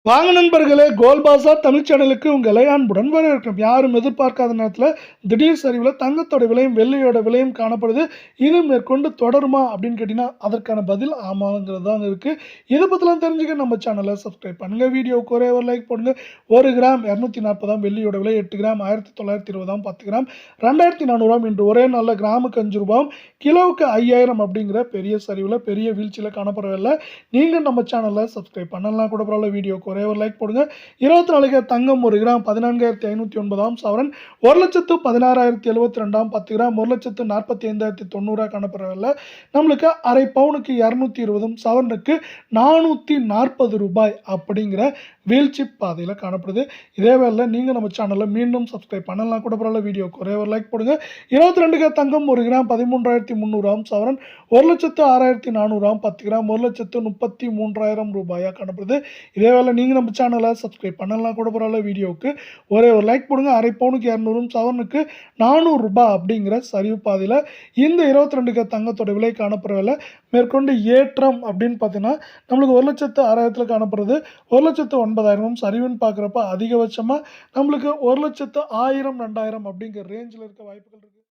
வாங்க நண்பர்களே, கோல்ட் பாஸார் தமிழ் சேனலுக்கு உங்களை அன்புடன் வரவேற்கிறோம். யாரும் எதிர்பார்க்காத நேரத்தில் திடீர் சரிவில் தங்கத்தோட விலையும் வெள்ளியோட விலையும் காணப்படுது. இது மேற்கொண்டு தொடருமா அப்படின்னு கேட்டிங்கன்னா அதற்கான பதில் ஆமாங்கிறது தான் இருக்குது. இதை பற்றிலாம் தெரிஞ்சுக்க நம்ம சேனலை சப்ஸ்கிரைப் பண்ணுங்கள். வீடியோவுக்கு ஒரே ஒரு லைக் போடுங்க. 1 கிராம் 240 வெள்ளியோட விலை, 8 கிராம் 1920, 10 கிராம் 2400 இன்று ஒரே நாளில் கிராமுக்கு 5 ரூபாயும் கிலோவுக்கு 5000 அப்படிங்கிற பெரிய சரிவில் பெரிய வீழ்ச்சியில் காணப்படவில்லை. நீங்கள் நம்ம சேனலை சப்ஸ்கிரைப் பண்ணலாம் கூட பரவாயில்ல. வீடியோக்கு ஒரே ஒரு லைக் போடுங்க. 24 தங்கம் 1 கிராம் 14,509 சவரன் 1,16,072 10 கிராம் 1,45,090 காணப்படவில்லை. நம்மளுக்கு அரை பவுனுக்கு 220 சவரனுக்கு 440 ரூபாய் அப்படிங்கிற வீழ்ச்சி பாதையில் காணப்படுது. இதே வேளை நீங்கள் நம்ம சேனலை மீண்டும் சப்ஸ்கிரைப் பண்ணலாம் கூட பரவாயில்ல. வீடியோக்கு ஒரே ஒரு லைக் போடுங்க. 22 தங்கம் 1 கிராம் 13,300 சவரன் 1,06,400 10 கிராம் 1,33,000 ரூபாயாக காணப்படுது. இதே வேளை நீங்கள் நம்ம சேனலை சப்ஸ்கிரைப் பண்ணலாம் கூட பரவாயில்ல. வீடியோவுக்கு ஒரே ஒரு லைக் போடுங்க. அரை பவுனுக்கு 200 சவரனுக்கு 400 ரூபாய் அப்படிங்கிற சரிவு பாதையில் இந்த 22 தங்கத்தோட விலை காணப்படவில்லை. மேற்கொண்டு ஏற்றம் அப்படின்னு பார்த்தீங்கன்னா நம்மளுக்கு 1,06,000 காணப்படுறது. 1,09,000 சரிவுன்னு பார்க்குறப்ப அதிகபட்சமாக நம்மளுக்கு 1,00,000 1000 2000 அப்படிங்கிற ரேஞ்சில் இருக்க வாய்ப்புகள் இருக்குது.